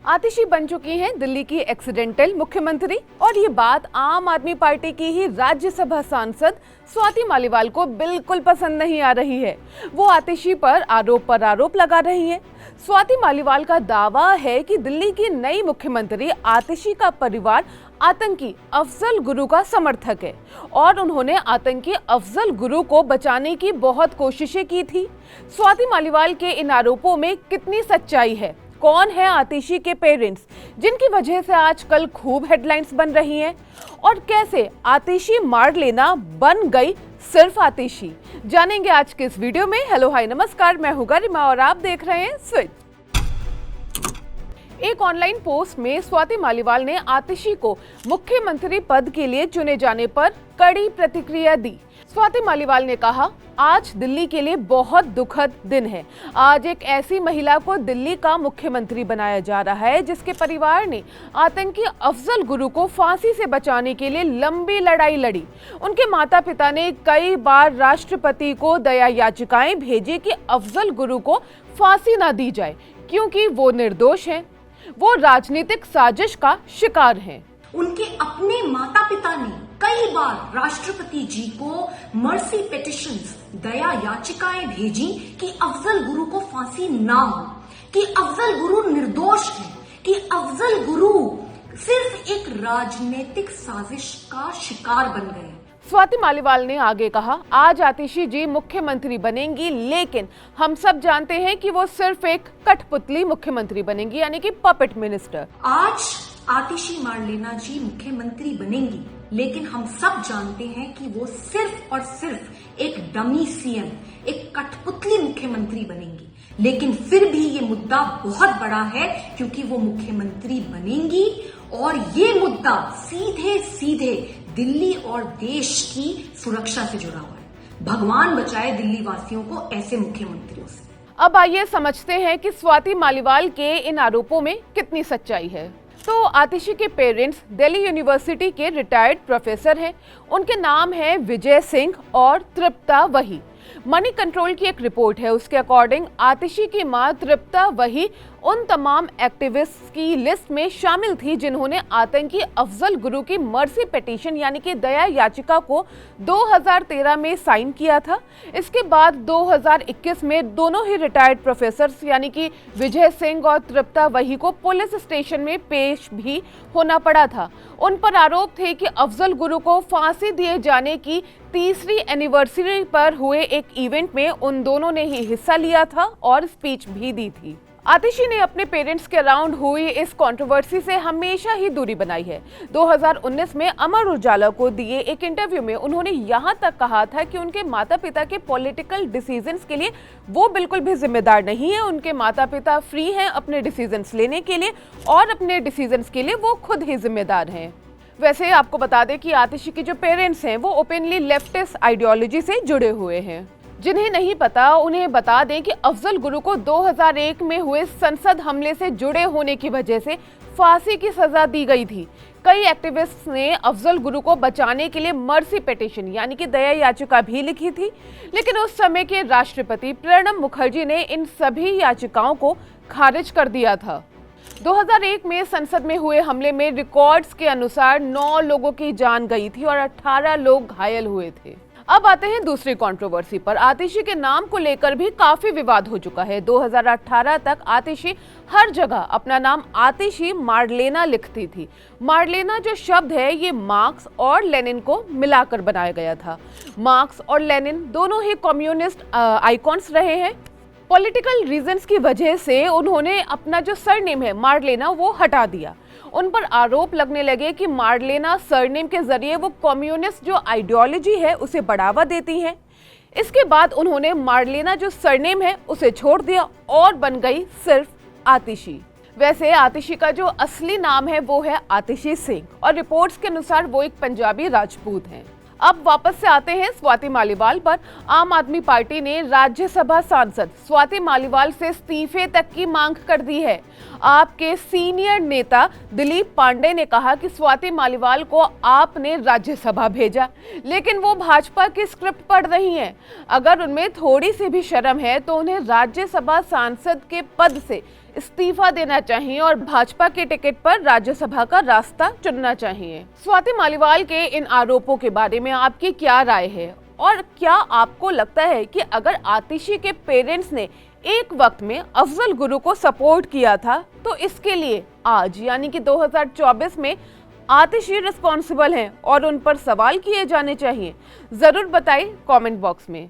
आतिशी बन चुकी हैं दिल्ली की एक्सीडेंटल मुख्यमंत्री और ये बात आम आदमी पार्टी की ही राज्यसभा सांसद स्वाति मालीवाल को बिल्कुल पसंद नहीं आ रही है। वो आतिशी पर आरोप लगा रही हैं। स्वाति मालीवाल का दावा है कि दिल्ली की नई मुख्यमंत्री आतिशी का परिवार आतंकी अफजल गुरु का समर्थक है और उन्होंने आतंकी अफजल गुरु को बचाने की बहुत कोशिशें की थी। स्वाति मालीवाल के इन आरोपों में कितनी सच्चाई है? कौन है आतिशी के पेरेंट्स जिनकी वजह से आजकल खूब हेडलाइंस बन रही हैं? और कैसे आतिशी मार लेना बन गई सिर्फ आतिशी, जानेंगे आज के इस वीडियो में। हेलो हाय नमस्कार, मैं हूं गरिमा और आप देख रहे हैं स्विच। एक ऑनलाइन पोस्ट में स्वाति मालीवाल ने आतिशी को मुख्यमंत्री पद के लिए चुने जाने पर कड़ी प्रतिक्रिया दी। स्वाति मालीवाल ने कहा, आज दिल्ली के लिए बहुत दुखद दिन है। आज एक ऐसी महिला को दिल्ली का मुख्यमंत्री बनाया जा रहा है जिसके परिवार ने आतंकी अफजल गुरु को फांसी से बचाने के लिए लंबी लड़ाई लड़ी। उनके माता पिता ने कई बार राष्ट्रपति को दया याचिकाएं भेजी कि अफजल गुरु को फांसी ना दी जाए क्योंकि वो निर्दोष हैं, वो राजनीतिक साजिश का शिकार हैं। उनके अपने माता पिता ने कई बार राष्ट्रपति जी को मर्सी पिटिशंस, दया याचिकाएं भेजी कि अफजल गुरु को फांसी ना हो, कि अफजल गुरु निर्दोष है, कि अफजल गुरु सिर्फ एक राजनीतिक साजिश का शिकार बन गए। स्वाति मालीवाल ने आगे कहा, आज आतिशी जी मुख्यमंत्री बनेंगी, लेकिन हम सब जानते हैं कि वो सिर्फ एक कठपुतली मुख्यमंत्री बनेंगी, यानी कि पपेट मिनिस्टर। आज आतिशी मारलेना जी मुख्यमंत्री बनेंगी, लेकिन हम सब जानते हैं कि वो सिर्फ और सिर्फ एक डमी सीएम, एक कठपुतली मुख्यमंत्री बनेंगी। लेकिन फिर भी ये मुद्दा बहुत बड़ा है क्योंकि वो मुख्यमंत्री बनेंगी और ये मुद्दा सीधे सीधे दिल्ली और देश की सुरक्षा से जुड़ा हुआ है। भगवान बचाए दिल्ली वासियों को ऐसे मुख्यमंत्रियों से। अब आइए समझते हैं कि स्वाति मालीवाल के इन आरोपों में कितनी सच्चाई है। तो आतिशी के पेरेंट्स दिल्ली यूनिवर्सिटी के रिटायर्ड प्रोफेसर हैं। उनके नाम है विजय सिंह और तृप्ता वही। मनी कंट्रोल की एक रिपोर्ट है, उसके अकॉर्डिंग आतिशी की मां तृप्ता वही उन तमाम एक्टिविस्ट की लिस्ट में शामिल थी जिन्होंने आतंकी अफजल गुरु की मर्सी पिटीशन यानी कि दया याचिका को 2013 में साइन किया था। इसके बाद 2021 में दोनों ही रिटायर्ड प्रोफेसर्स यानी कि विजय सिंह और तृप्ता वही को पुलिस स्टेशन में पेश भी होना पड़ा था। उन पर आरोप थे कि अफजल गुरु को फांसी दिए जाने की 3वीं एनिवर्सरी पर हुए एक इवेंट में उन दोनों ने ही हिस्सा लिया था और स्पीच भी दी थी। आतिशी ने अपने पेरेंट्स के अराउंड हुई इस कंट्रोवर्सी से हमेशा ही दूरी बनाई है। 2019 में अमर उजाला को दिए एक इंटरव्यू में उन्होंने यहां तक कहा था कि उनके माता पिता के पॉलिटिकल डिसीजंस के लिए वो बिल्कुल भी जिम्मेदार नहीं है। उनके माता पिता फ्री हैं अपने डिसीजंस लेने के लिए और अपने डिसीजंस के लिए वो खुद ही जिम्मेदार हैं। वैसे आपको बता दें कि आतिशी के जो पेरेंट्स हैं वो ओपनली लेफ्टिस्ट आइडियोलॉजी से जुड़े हुए हैं। जिन्हें नहीं पता उन्हें बता दें कि अफजल गुरु को 2001 में हुए संसद हमले से जुड़े होने की वजह से फांसी की सजा दी गई थी। कई एक्टिविस्ट्स ने अफजल गुरु को बचाने के लिए मर्सी पिटीशन यानी कि दया याचिका भी लिखी थी, लेकिन उस समय के राष्ट्रपति प्रणब मुखर्जी ने इन सभी याचिकाओं को खारिज कर दिया था। 2001 में संसद में हुए हमले में रिकॉर्ड्स के अनुसार 9 लोगों की जान गई थी और 18 लोग घायल हुए थे। अब आते हैं दूसरी कंट्रोवर्सी पर। आतिशी के नाम को लेकर भी काफी विवाद हो चुका है। 2018 तक आतिशी हर जगह अपना नाम आतिशी मारलेना लिखती थी। मारलेना जो शब्द है ये मार्क्स और लेनिन को मिलाकर बनाया गया था। मार्क्स और लेनिन दोनों ही कम्युनिस्ट आइकॉन्स रहे हैं। पॉलिटिकल रीजंस की वजह से उन्होंने अपना जो सरनेम है मारलेना वो हटा दिया। उन पर आरोप लगने लगे कि मारलेना सरनेम के जरिए वो कम्युनिस्ट जो आइडियोलॉजी है उसे बढ़ावा देती हैं। इसके बाद उन्होंने मारलेना जो सरनेम है उसे छोड़ दिया और बन गई सिर्फ आतिशी। वैसे आतिशी का जो असली नाम है वो है आतिशी सिंह और रिपोर्ट्स के अनुसार वो एक पंजाबी राजपूत हैं। अब वापस से आते हैं स्वाति मालीवाल पर। आम आदमी पार्टी ने राज्यसभा सांसद स्वाति मालीवाल से इस्तीफे तक की मांग कर दी है। आपके सीनियर नेता दिलीप पांडे ने कहा कि स्वाति मालीवाल को आपने राज्यसभा भेजा, लेकिन वो भाजपा की स्क्रिप्ट पढ़ रही हैं। अगर उनमें थोड़ी सी भी शर्म है तो उन्हें राज्यसभा सांसद के पद से इस्तीफा देना चाहिए और भाजपा के टिकट पर राज्यसभा का रास्ता चुनना चाहिए। स्वाति मालीवाल के इन आरोपों के बारे में आपकी क्या राय है और क्या आपको लगता है कि अगर आतिशी के पेरेंट्स ने एक वक्त में अफजल गुरु को सपोर्ट किया था तो इसके लिए आज यानी कि 2024 में आतिशी रिस्पॉन्सिबल हैं और उन पर सवाल किए जाने चाहिए? जरूर बताइए कमेंट बॉक्स में।